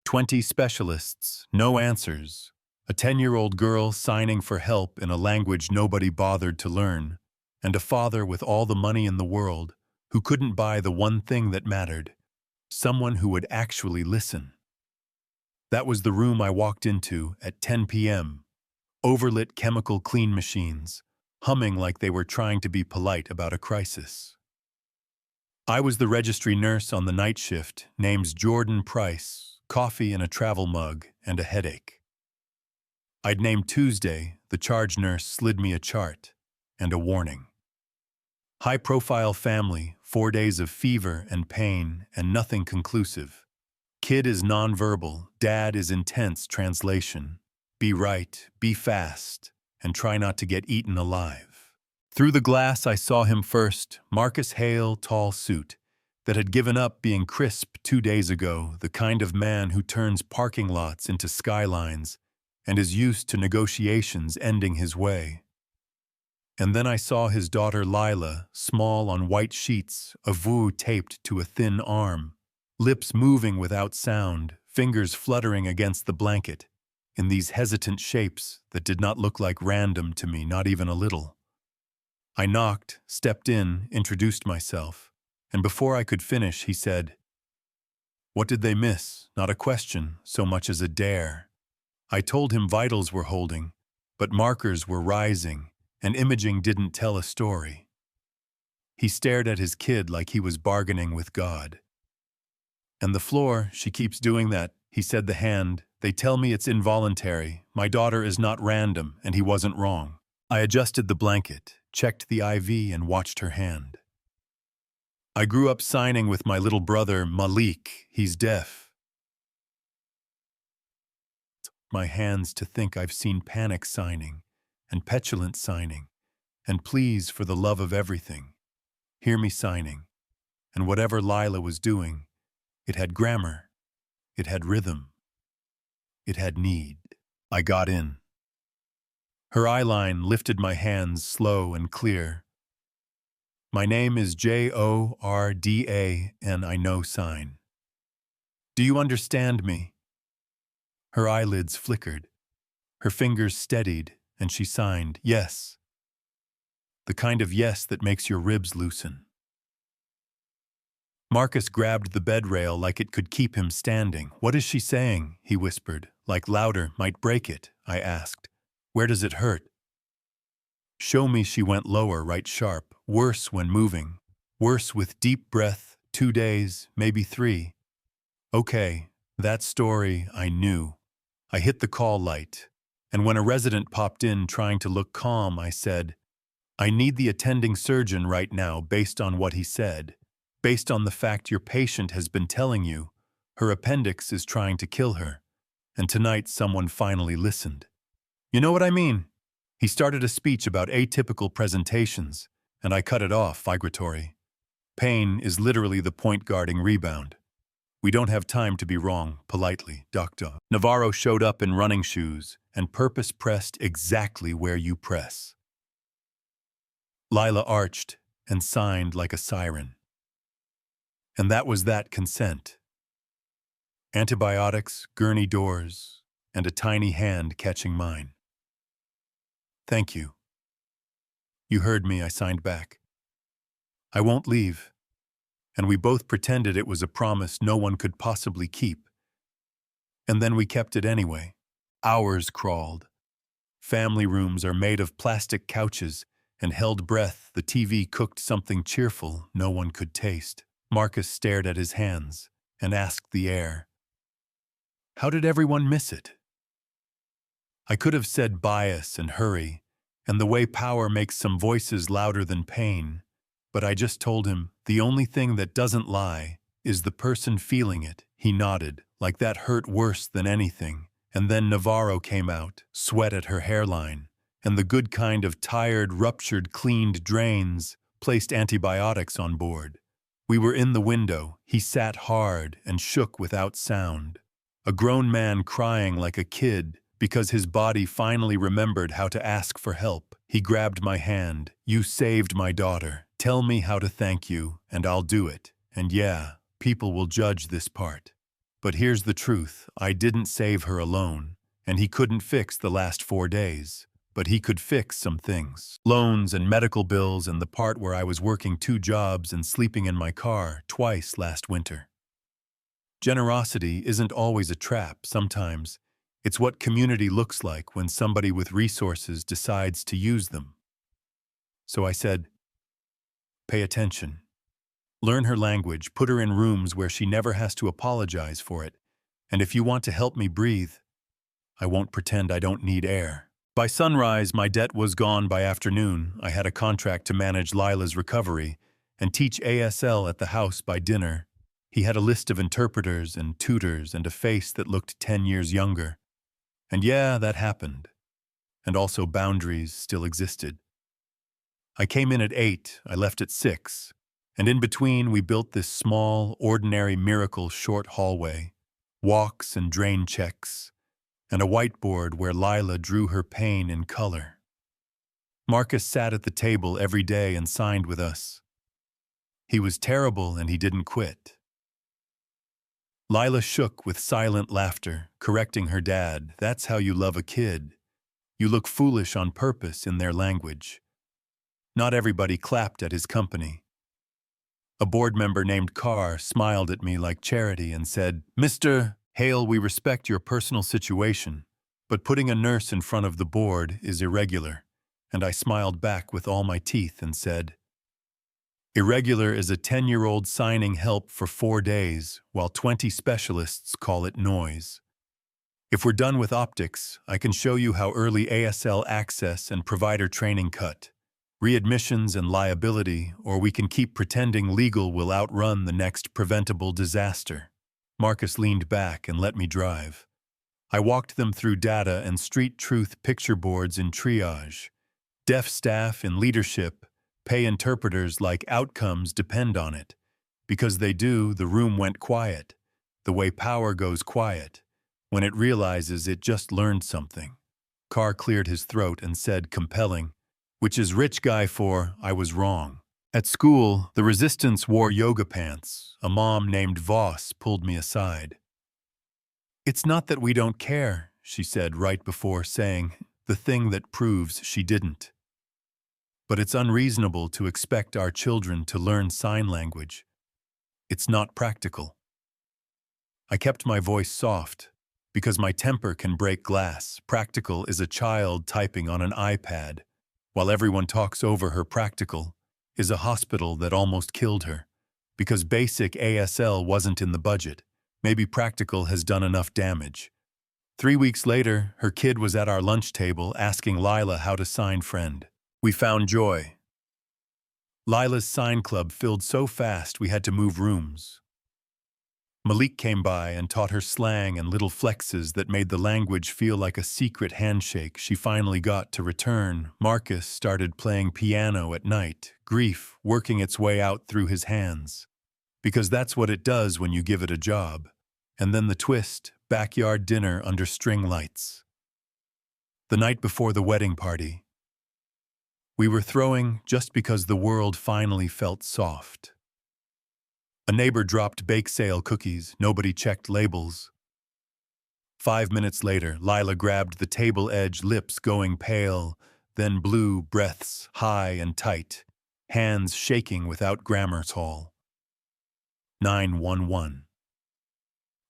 20 specialists, no answers. A 10-year-old girl signing for help in a language nobody bothered to learn. And a father with all the money in the world who couldn't buy the one thing that mattered. Someone who would actually listen. That was the room I walked into at 10 p.m. Overlit chemical clean machines, humming like they were trying to be polite about a crisis. I was the registry nurse on the night shift, name's Jordan Price, coffee in a travel mug, and a headache. I'd named Tuesday, the charge nurse slid me a chart and a warning. High-profile family, 4 days of fever and pain, and nothing conclusive. Kid is nonverbal, dad is intense translation. Be right, be fast, and try not to get eaten alive. Through the glass I saw him first, Marcus Hale, tall suit, that had given up being crisp 2 days ago, the kind of man who turns parking lots into skylines and is used to negotiations ending his way. And then I saw his daughter Lila, small on white sheets, a VU taped to a thin arm, lips moving without sound, fingers fluttering against the blanket, in these hesitant shapes that did not look like random to me, not even a little. I knocked, stepped in, introduced myself, and before I could finish, he said, "What did they miss? Not a question, so much as a dare." I told him vitals were holding, but markers were rising, and imaging didn't tell a story. He stared at his kid like he was bargaining with God. "And the floor, she keeps doing that," he said the hand. "They tell me it's involuntary. My daughter is not random, and he wasn't wrong." I adjusted the blanket, checked the IV, and watched her hand. "I grew up signing with my little brother, Malik. He's deaf." My hands to think I've seen panic signing, and petulant signing, and please for the love of everything, hear me signing. And whatever Lila was doing, it had grammar, it had rhythm, it had need. I got in. Her eyeline lifted my hands slow and clear. "My name is Jordan, I know sign. Do you understand me?" Her eyelids flickered. Her fingers steadied, and she signed, "Yes." The kind of yes that makes your ribs loosen. Marcus grabbed the bed rail like it could keep him standing. "What is she saying?" he whispered. "Like louder, might break it," I asked. "Where does it hurt?" "Show me." She went lower, right sharp. "Worse when moving. Worse with deep breath, 2 days, maybe 3. Okay, that story I knew. I hit the call light, and when a resident popped in trying to look calm, I said, "I need the attending surgeon right now based on what he said, based on the fact your patient has been telling you her appendix is trying to kill her, and tonight someone finally listened." "You know what I mean?" He started a speech about atypical presentations, and I cut it off, vibratory. "Pain is literally the point guarding rebound. We don't have time to be wrong, politely, doctor." Navarro showed up in running shoes, and purpose pressed exactly where you press. Lila arched and signed like a siren. And that was that consent. Antibiotics, gurney doors, and a tiny hand catching mine. "Thank you." "You heard me," I signed back. "I won't leave." And we both pretended it was a promise no one could possibly keep. And then we kept it anyway. Hours crawled. Family rooms are made of plastic couches, and held breath. The TV cooked something cheerful no one could taste. Marcus stared at his hands and asked the air, "How did everyone miss it?" I could have said bias and hurry, and the way power makes some voices louder than pain, but I just told him, the only thing that doesn't lie is the person feeling it. He nodded, like that hurt worse than anything, and then Navarro came out, sweat at her hairline, and the good kind of tired, ruptured, cleaned drains placed antibiotics on board. We were in the window. He sat hard and shook without sound. A grown man crying like a kid because his body finally remembered how to ask for help. He grabbed my hand. "You saved my daughter. Tell me how to thank you, and I'll do it. And yeah, people will judge this part." But here's the truth, I didn't save her alone, and he couldn't fix the last 4 days. But he could fix some things. Loans and medical bills and the part where I was working 2 jobs and sleeping in my car twice last winter. Generosity isn't always a trap, sometimes. It's what community looks like when somebody with resources decides to use them. So I said, pay attention. Learn her language, put her in rooms where she never has to apologize for it. And if you want to help me breathe, I won't pretend I don't need air. By sunrise, my debt was gone. By afternoon, I had a contract to manage Lila's recovery and teach ASL at the house by dinner. He had a list of interpreters and tutors and a face that looked 10 years younger. And yeah, that happened. And also boundaries still existed. I came in at 8, I left at 6. And in between, we built this small, ordinary miracle short hallway, walks and drain checks, and a whiteboard where Lila drew her pain in color. Marcus sat at the table every day and signed with us. He was terrible and he didn't quit. Lila shook with silent laughter, correcting her dad. That's how you love a kid. You look foolish on purpose in their language. Not everybody clapped at his company. A board member named Carr smiled at me like charity and said, Mr. Hale, we respect your personal situation, but putting a nurse in front of the board is irregular. And I smiled back with all my teeth and said, irregular is a 10-year-old signing help for 4 days, while 20 specialists call it noise. If we're done with optics, I can show you how early ASL access and provider training cut, readmissions and liability, or we can keep pretending legal will outrun the next preventable disaster. Marcus leaned back and let me drive. I walked them through data and street truth picture boards in triage, deaf staff in leadership, pay interpreters like outcomes depend on it. Because they do, the room went quiet, the way power goes quiet, when it realizes it just learned something. Carr cleared his throat and said, compelling, which is rich guy for, I was wrong. At school, the resistance wore yoga pants. A mom named Voss pulled me aside. It's not that we don't care, she said right before saying the thing that proves she didn't. But it's unreasonable to expect our children to learn sign language. It's not practical. I kept my voice soft, because my temper can break glass. Practical is a child typing on an iPad, while everyone talks over her. Practical is a hospital that almost killed her, because basic ASL wasn't in the budget. Maybe practical has done enough damage. 3 weeks later, her kid was at our lunch table asking Lila how to sign friend. We found joy. Lila's sign club filled so fast we had to move rooms. Malik came by and taught her slang and little flexes that made the language feel like a secret handshake she finally got to return. Marcus started playing piano at night, grief working its way out through his hands. Because that's what it does when you give it a job. And then the twist, backyard dinner under string lights. The night before the wedding party, we were throwing just because the world finally felt soft. A neighbor dropped bake sale cookies. Nobody checked labels. 5 minutes later, Lila grabbed the table edge, lips going pale, then blue, breaths high and tight, hands shaking without grammar's hall. 911.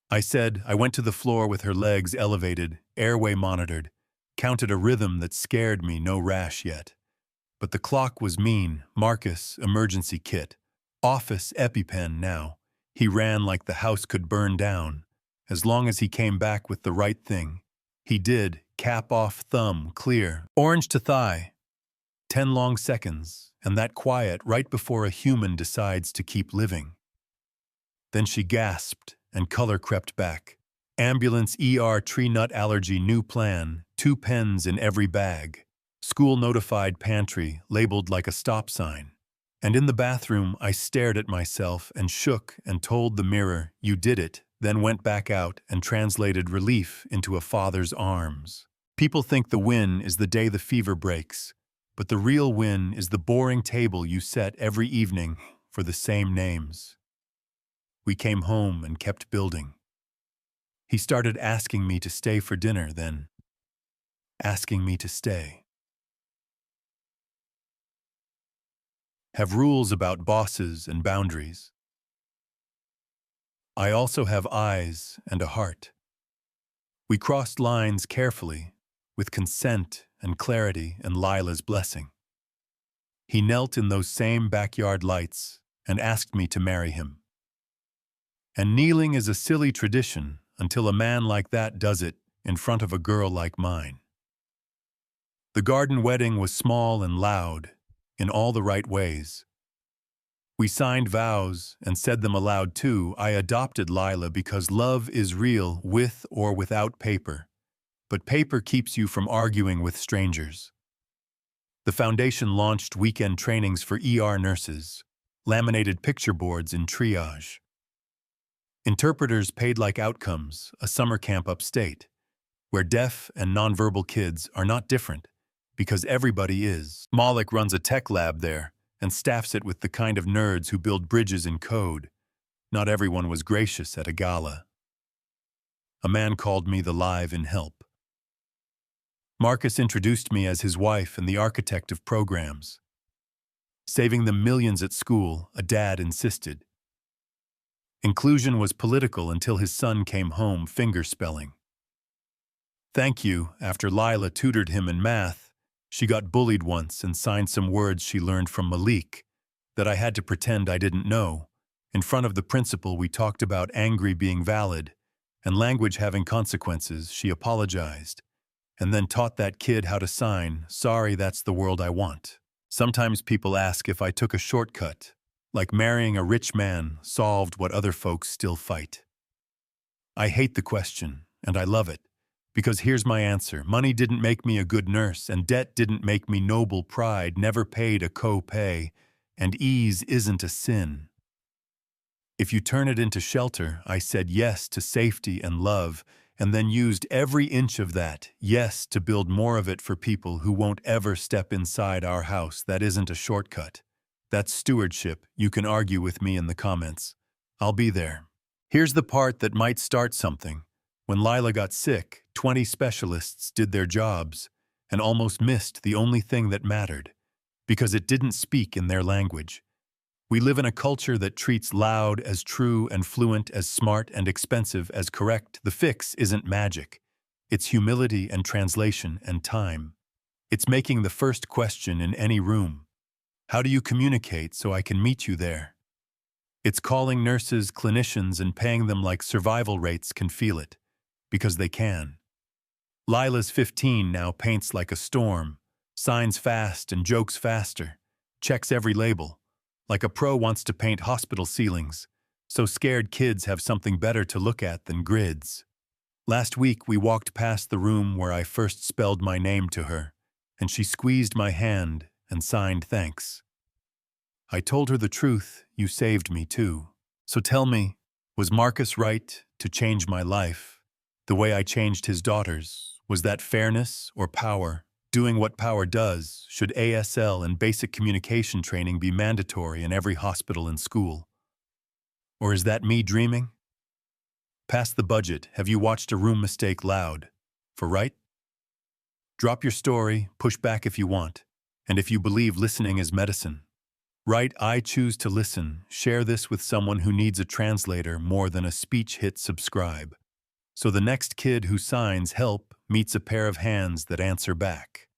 I said, I went to the floor with her legs elevated, airway monitored, counted a rhythm that scared me, no rash yet. But the clock was mean. Marcus, emergency kit. Office EpiPen now. He ran like the house could burn down. As long as he came back with the right thing. He did. Cap off, thumb, clear. Orange to thigh. 10 long seconds, and that quiet right before a human decides to keep living. Then she gasped, and color crept back. Ambulance ER tree nut allergy new plan. 2 pens in every bag. School notified pantry, labeled like a stop sign. And in the bathroom, I stared at myself and shook and told the mirror, you did it, then went back out and translated relief into a father's arms. People think the win is the day the fever breaks, but the real win is the boring table you set every evening for the same names. We came home and kept building. He started asking me to stay for dinner, then asking me to stay. Have rules about bosses and boundaries. I also have eyes and a heart. We crossed lines carefully, with consent and clarity and Lila's blessing. He knelt in those same backyard lights and asked me to marry him. And kneeling is a silly tradition until a man like that does it in front of a girl like mine. The garden wedding was small and loud, in all the right ways. We signed vows and said them aloud too. I adopted Lila because love is real with or without paper, but paper keeps you from arguing with strangers. The foundation launched weekend trainings for ER nurses, laminated picture boards in triage. Interpreters paid like outcomes, a summer camp upstate, where deaf and nonverbal kids are not different, because everybody is. Malik runs a tech lab there and staffs it with the kind of nerds who build bridges in code. Not everyone was gracious at a gala. A man called me the live in help. Marcus introduced me as his wife and the architect of programs. Saving them millions at school, a dad insisted. Inclusion was political until his son came home finger-spelling. Thank you, after Lila tutored him in math, she got bullied once and signed some words she learned from Malik that I had to pretend I didn't know. In front of the principal, we talked about angry being valid and language having consequences. She apologized and then taught that kid how to sign, "Sorry, that's the world I want." Sometimes people ask if I took a shortcut, like marrying a rich man solved what other folks still fight. I hate the question, and I love it. Because here's my answer. Money didn't make me a good nurse, and debt didn't make me noble. Pride never paid a co-pay, and ease isn't a sin. If you turn it into shelter, I said yes to safety and love, and then used every inch of that yes to build more of it for people who won't ever step inside our house. That isn't a shortcut. That's stewardship. You can argue with me in the comments. I'll be there. Here's the part that might start something. When Lila got sick, 20 specialists did their jobs and almost missed the only thing that mattered, because it didn't speak in their language. We live in a culture that treats loud as true and fluent as smart and expensive as correct. The fix isn't magic. It's humility and translation and time. It's making the first question in any room. How do you communicate so I can meet you there? It's calling nurses, clinicians, and paying them like survival rates can feel it. Because they can. Lila's 15 now, paints like a storm, signs fast and jokes faster, checks every label, like a pro wants to paint hospital ceilings, so scared kids have something better to look at than grids. Last week we walked past the room where I first spelled my name to her, and she squeezed my hand and signed thanks. I told her the truth. You saved me too. So tell me, was Marcus right to change my life? The way I changed his daughters, was that fairness or power? Doing what power does, should ASL and basic communication training be mandatory in every hospital and school? Or is that me dreaming? Past the budget, have you watched a room mistake loud? For right? Drop your story, push back if you want, and if you believe listening is medicine. Right, I choose to listen. Share this with someone who needs a translator more than a speech. Hit subscribe. So the next kid who signs help meets a pair of hands that answer back.